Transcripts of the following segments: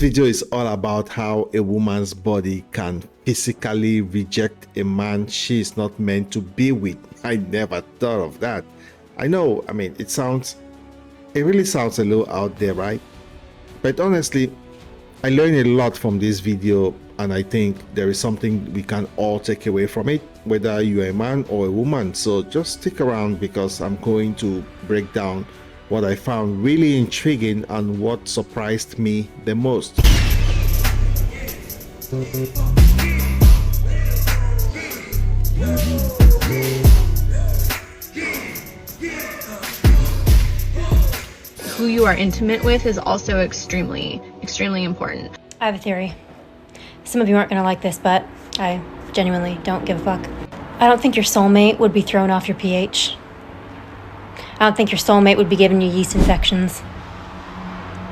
video is all about how a woman's body can physically reject a man she is not meant to be with. I never thought of that. I know, I mean, it really sounds a little out there, right? But honestly, I learned a lot from this video, and I think there is something we can all take away from it, whether you're a man or a woman. So just stick around, because I'm going to break down what I found really intriguing and what surprised me the most. Who you are intimate with is also extremely important. I have a theory. Some of you aren't gonna like this, but I genuinely don't give a fuck. I don't think your soulmate would be thrown off your pH. I don't think your soulmate would be giving you yeast infections.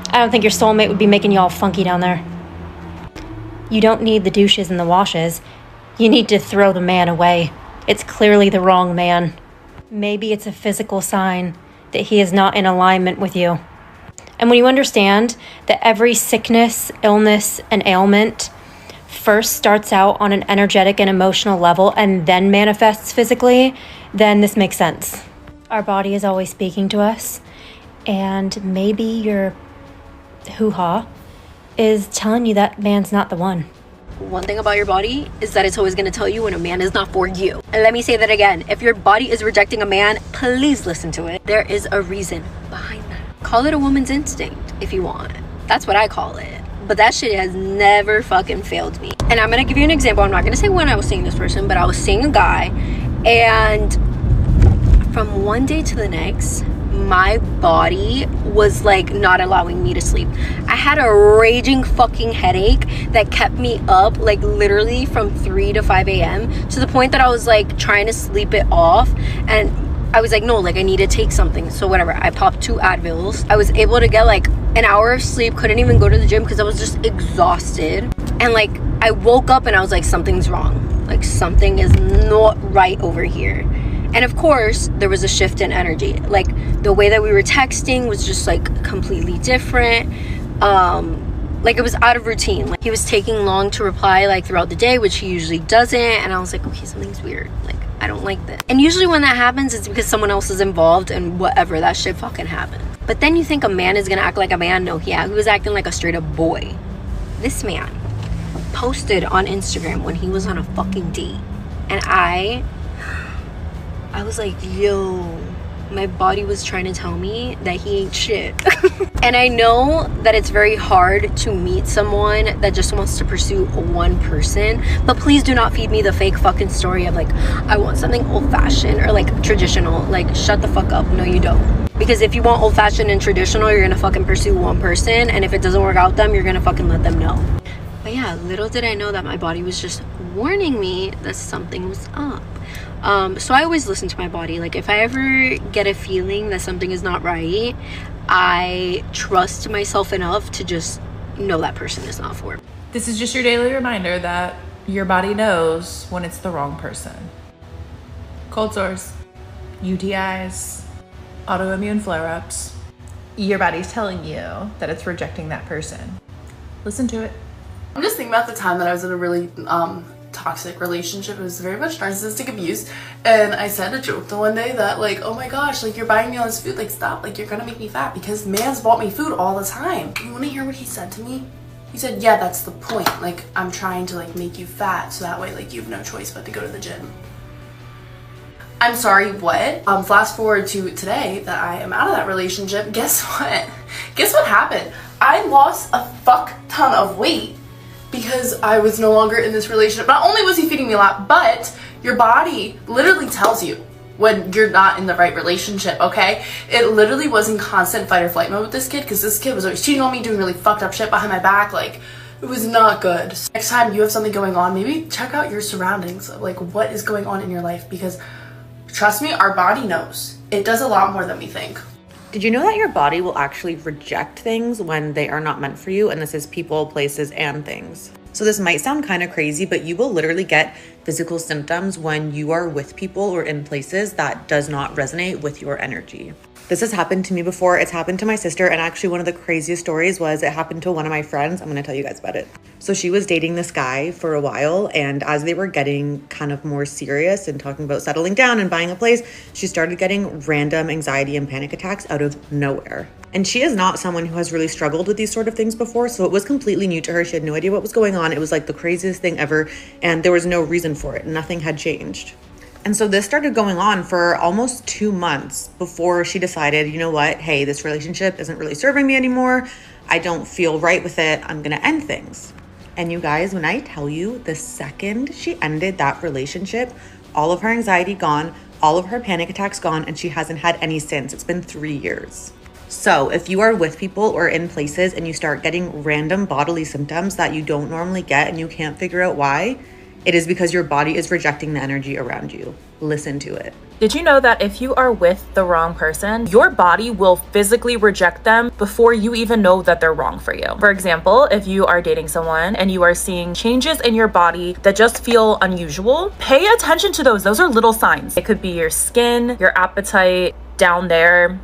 I don't think your soulmate would be making you all funky down there. You don't need the douches and the washes. You need to throw the man away. It's clearly the wrong man. Maybe it's a physical sign that he is not in alignment with you. And when you understand that every sickness, illness, and ailment first starts out on an energetic and emotional level and then manifests physically, then this makes sense. Our body is always speaking to us, and maybe your hoo-ha is telling you that man's not the one. One thing about your body is that it's always going to tell you when a man is not for you. And let me say that again. If your body is rejecting a man, please listen to it. There is a reason behind that. Call it a woman's instinct if you want. That's what I call it. But that shit has never fucking failed me. And I'm going to give you an example. I'm not going to say when I was seeing this person, but I was seeing a guy, and from one day to the next, my body was like not allowing me to sleep. I had a raging fucking headache that kept me up like literally from 3 to 5 a.m. to the point that I was like trying to sleep it off, and I was like, no, like I need to take something. So whatever, I popped 2 Advils. I was able to get like an hour of sleep, couldn't even go to the gym because I was just exhausted. And like I woke up and I was like, something's wrong, like something is not right over here. And of course, there was a shift in energy. Like the way that we were texting was just like completely different. Like it was out of routine. Like he was taking long to reply like throughout the day, which he usually doesn't. And I was like, okay, something's weird. Like I don't like this. And usually when that happens, it's because someone else is involved and whatever, that shit fucking happens. But then you think a man is gonna act like a man. No, he was acting like a straight up boy. This man posted on Instagram when he was on a fucking date. And I was like, yo, my body was trying to tell me that he ain't shit. And I know that it's very hard to meet someone that just wants to pursue one person, but please do not feed me the fake fucking story of like, I want something old-fashioned or like traditional. Like, shut the fuck up. No, you don't. Because if you want old-fashioned and traditional, you're gonna fucking pursue one person, and if it doesn't work out them, you're gonna fucking let them know. But yeah, little did I know that my body was just warning me that something was up. So I always listen to my body. Like if I ever get a feeling that something is not right, I trust myself enough to just know that person is not for me. This is just your daily reminder that your body knows when it's the wrong person. Cold sores, UTIs, autoimmune flare-ups. Your body's telling you that it's rejecting that person. Listen to it. I'm just thinking about the time that I was in a really toxic relationship. It was very much narcissistic abuse, and I said a joke the one day that like, oh my gosh, like you're buying me all this food, like stop, like you're gonna make me fat because man's bought me food all the time. You want to hear what he said to me? He said, yeah, that's the point, like I'm trying to like make you fat so that way like you have no choice but to go to the gym. I'm sorry, what? Fast forward to today that I am out of that relationship. Guess what happened? I lost a fuck ton of weight because I was no longer in this relationship. Not only was he feeding me a lot, but your body literally tells you when you're not in the right relationship, okay? It literally was in constant fight or flight mode with this kid because this kid was always cheating on me, doing really fucked up shit behind my back. Like, it was not good. So next time you have something going on, maybe check out your surroundings, like what is going on in your life, because trust me, our body knows. It does a lot more than we think. Did you know that your body will actually reject things when they are not meant for you? And this is people, places, and things. So this might sound kind of crazy, but you will literally get physical symptoms when you are with people or in places that does not resonate with your energy. This has happened to me before. It's happened to my sister. And actually one of the craziest stories was it happened to one of my friends. I'm going to tell you guys about it. So she was dating this guy for a while. And as they were getting kind of more serious and talking about settling down and buying a place, she started getting random anxiety and panic attacks out of nowhere. And she is not someone who has really struggled with these sort of things before. So it was completely new to her. She had no idea what was going on. It was like the craziest thing ever. And there was no reason for it. Nothing had changed. And so this started going on for almost 2 months before she decided, you know what, hey, this relationship isn't really serving me anymore. I don't feel right with it. I'm going to end things. And you guys, when I tell you, the second she ended that relationship, all of her anxiety gone, all of her panic attacks gone, and she hasn't had any since. It's been 3 years. So if you are with people or in places and you start getting random bodily symptoms that you don't normally get and you can't figure out why, it is because your body is rejecting the energy around you. Listen to it. Did you know that if you are with the wrong person, your body will physically reject them before you even know that they're wrong for you? For example, if you are dating someone and you are seeing changes in your body that just feel unusual, pay attention to those. Those are little signs. It could be your skin, your appetite down there.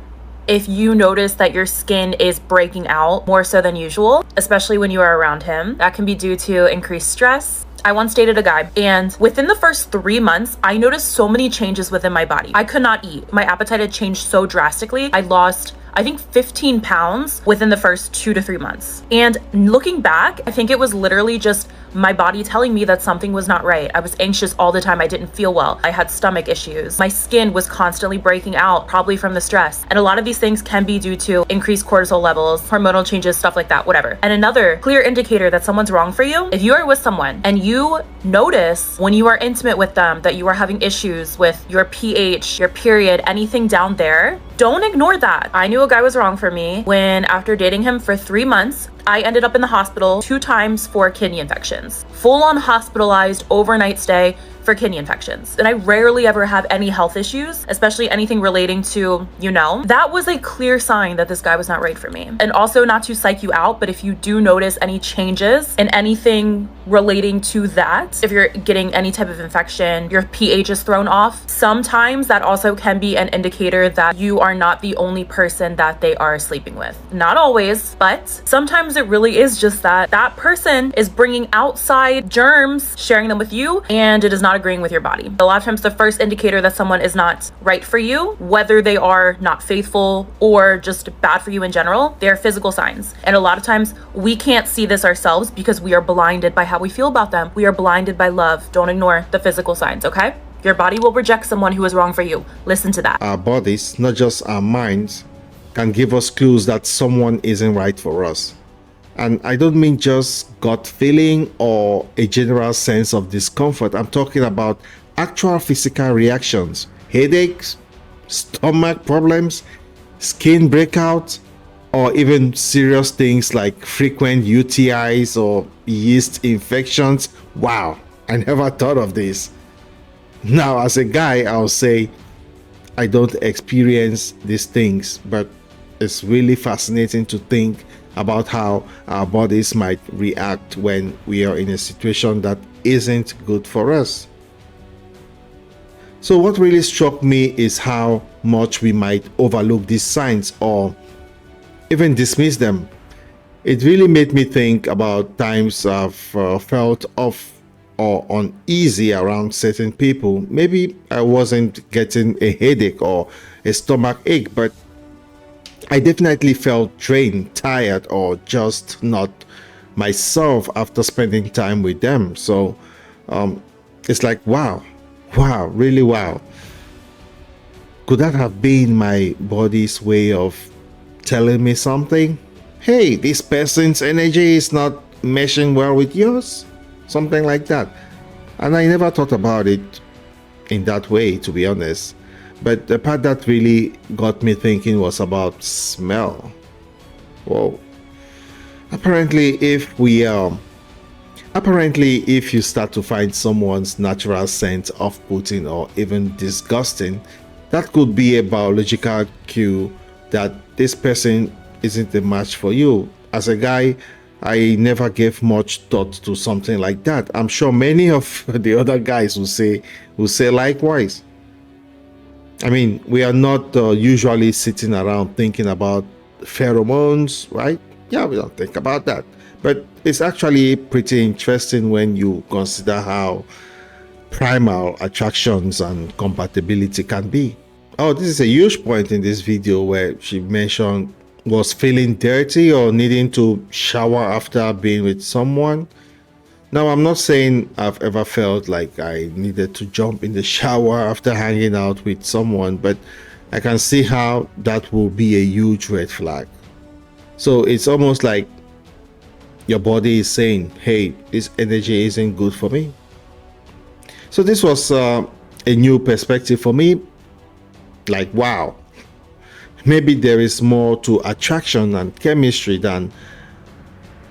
If you notice that your skin is breaking out more so than usual, especially when you are around him, that can be due to increased stress. I once dated a guy, and within the first 3 months, I noticed so many changes within my body. I could not eat. My appetite had changed so drastically. I lost, I think, 15 pounds within the first 2 to 3 months. And looking back, I think it was literally just my body telling me that something was not right. I was anxious all the time. I didn't feel well. I had stomach issues. My skin was constantly breaking out, probably from the stress. And a lot of these things can be due to increased cortisol levels, hormonal changes, stuff like that, whatever. And another clear indicator that someone's wrong for you, if you are with someone and you notice when you are intimate with them that you are having issues with your pH, your period, anything down there, don't ignore that. I knew a guy was wrong for me when, after dating him for 3 months, I ended up in the hospital 2 times for kidney infections. Full on hospitalized overnight stay for kidney infections. And I rarely ever have any health issues, especially anything relating to, that was a clear sign that this guy was not right for me. And also, not to psych you out, but if you do notice any changes in anything relating to that, if you're getting any type of infection, your pH is thrown off, sometimes that also can be an indicator that you are not the only person that they are sleeping with. Not always, but sometimes it really is just that that person is bringing outside germs, sharing them with you, and it is not agreeing with your body. A lot of times the first indicator that someone is not right for you, whether they are not faithful or just bad for you in general, they're physical signs. And a lot of times we can't see this ourselves because we are blinded by how we feel about them. We are blinded by love. Don't ignore the physical signs, okay? Your body will reject someone who is wrong for you. Listen to that. Our bodies, not just our minds, can give us clues that someone isn't right for us. And I don't mean just gut feeling or a general sense of discomfort. I'm talking about actual physical reactions, headaches, stomach problems, skin breakouts, or even serious things like frequent UTIs or yeast infections. Wow, I never thought of this. Now, as a guy, I'll say I don't experience these things, but it's really fascinating to think about how our bodies might react when we are in a situation that isn't good for us. So what really struck me is how much we might overlook these signs or even dismiss them. It really made me think about times I've felt off or uneasy around certain people. Maybe I wasn't getting a headache or a stomach ache, but I definitely felt drained, tired, or just not myself after spending time with them. So it's like, wow, really wow. Could that have been my body's way of telling me something? Hey, this person's energy is not meshing well with yours. Something like that. And I never thought about it in that way, to be honest. But the part that really got me thinking was about smell. Whoa. Apparently, if you start to find someone's natural scent off-putting or even disgusting, that could be a biological cue that this person isn't a match for you. As a guy, I never gave much thought to something like that. I'm sure many of the other guys will say likewise. I mean, we are not usually sitting around thinking about pheromones, right? Yeah, we don't think about that. But it's actually pretty interesting when you consider how primal attractions and compatibility can be. Oh, this is a huge point in this video where she mentioned was feeling dirty or needing to shower after being with someone. Now, I'm not saying I've ever felt like I needed to jump in the shower after hanging out with someone, but I can see how that will be a huge red flag. So it's almost like your body is saying, hey, this energy isn't good for me. So this was a new perspective for me. Like, wow, maybe there is more to attraction and chemistry than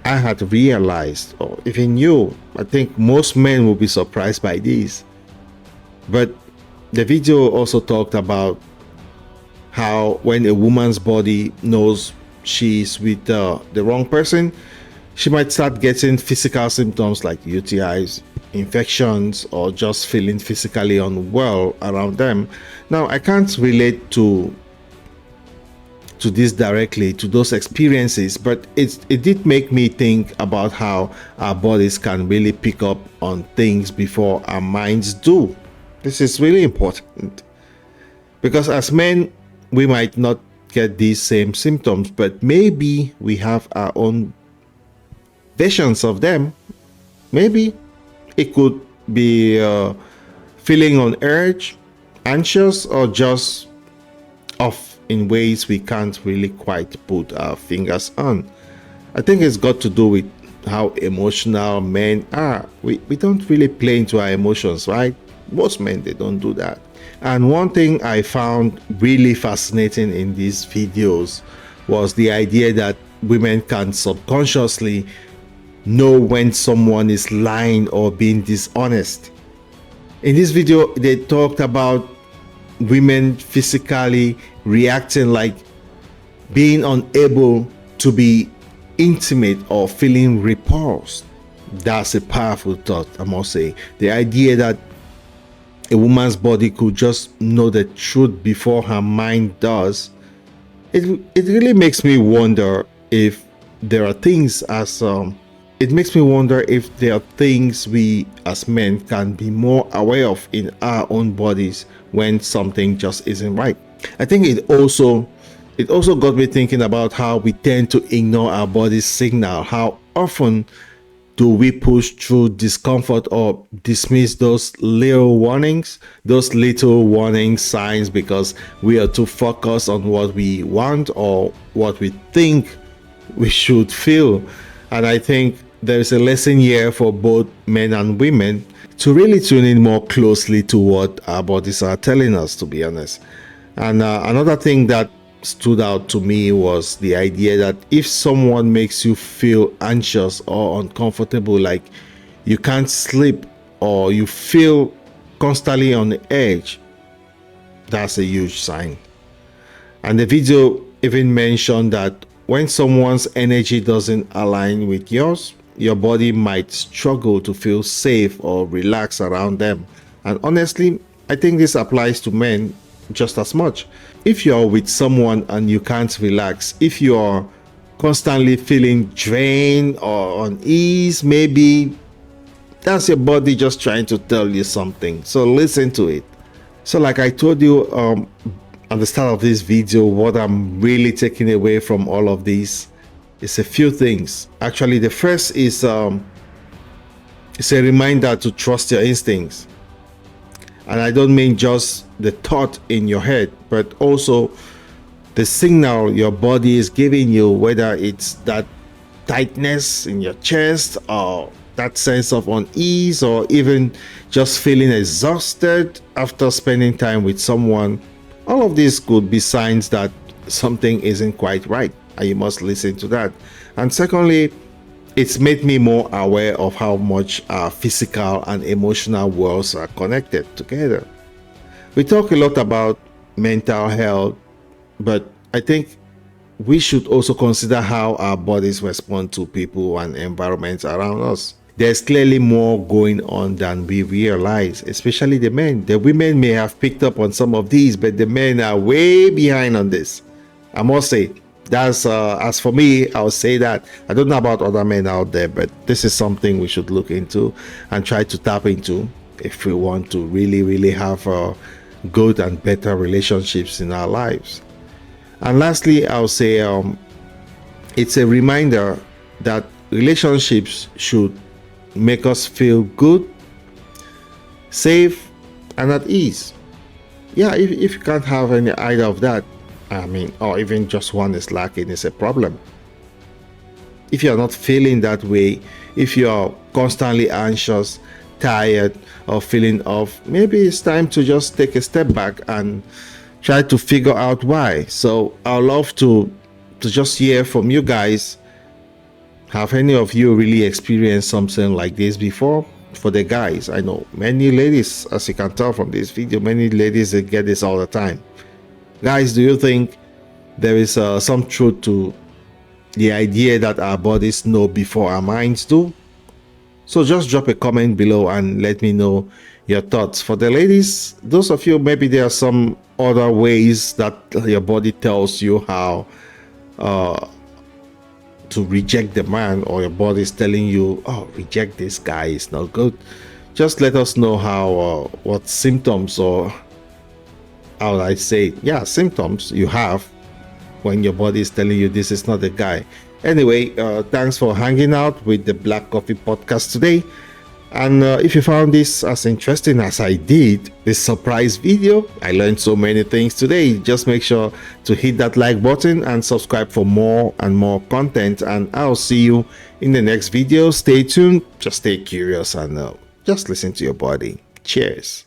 I had realized or even knew. I think most men will be surprised by this. But the video also talked about how when a woman's body knows she's with the wrong person, she might start getting physical symptoms like UTIs, infections, or just feeling physically unwell around them. Now, I can't relate to this directly, to those experiences, but it did make me think about how our bodies can really pick up on things before our minds do. This is really important because as men, we might not get these same symptoms, but maybe we have our own versions of them. Maybe it could be feeling on urge, anxious, or just off in ways we can't really quite put our fingers on. I think it's got to do with how emotional men are. We don't really play into our emotions, right? Most men, they don't do that. And one thing I found really fascinating in these videos was the idea that women can subconsciously know when someone is lying or being dishonest. In this video, they talked about women physically reacting like being unable to be intimate or feeling repulsed. That's a powerful thought, I must say. The idea that a woman's body could just know the truth before her mind does, it really makes me wonder if there are things it makes me wonder if there are things we as men can be more aware of in our own bodies when something just isn't right. I think it also got me thinking about how we tend to ignore our body's signal. How often do we push through discomfort or dismiss those little warning signs because we are too focused on what we want or what we think we should feel? And I think there's a lesson here for both men and women to really tune in more closely to what our bodies are telling us, to be honest. And another thing that stood out to me was the idea that if someone makes you feel anxious or uncomfortable, like you can't sleep or you feel constantly on the edge, that's a huge sign. And the video even mentioned that when someone's energy doesn't align with yours, your body might struggle to feel safe or relax around them. And honestly, I think this applies to men just as much. If you're with someone and you can't relax, if you're constantly feeling drained or unease, maybe that's your body just trying to tell you something. So listen to it. So like I told you at the start of this video, what I'm really taking away from all of this is a few things. Actually, the first is it's a reminder to trust your instincts. And I don't mean just the thought in your head, but also the signal your body is giving you, whether it's that tightness in your chest or that sense of unease or even just feeling exhausted after spending time with someone. All of these could be signs that something isn't quite right, and you must listen to that. And secondly, it's made me more aware of how much our physical and emotional worlds are connected together. We talk a lot about mental health, but I think we should also consider how our bodies respond to people and environments around us. there's clearly more going on than we realize, especially the men. The women may have picked up on some of these, but the men are way behind on this. I must say, that's as for me, I'll say that I don't know about other men out there, but this is something we should look into and try to tap into if we want to really have good and better relationships in our lives. And lastly, I'll say it's a reminder that relationships should make us feel good, safe, and at ease. Yeah, if you can't have any either of that, I mean, or even just one is lacking, it's a problem. If you're not feeling that way, if you're constantly anxious, tired, or feeling off, maybe it's time to just take a step back and try to figure out why. So I'd love to just hear from you guys. Have any of you really experienced something like this before? For the guys, I know many ladies, as you can tell from this video, many ladies they get this all the time. Guys, do you think there is some truth to the idea that our bodies know before our minds do? So just drop a comment below and let me know your thoughts. For the ladies, those of you, maybe there are some other ways that your body tells you how to reject the man, or your body is telling you, oh, reject this guy, is not good. Just let us know how what symptoms, or how would I say, yeah, symptoms you have when your body is telling you this is not the guy. Anyway, thanks for hanging out with the Black Coffee Podcast today. And if you found this as interesting as I did, this surprise video, I learned so many things today. Just make sure to hit that like button and subscribe for more and more content. And I'll see you in the next video. Stay tuned, just stay curious, and just listen to your body. Cheers.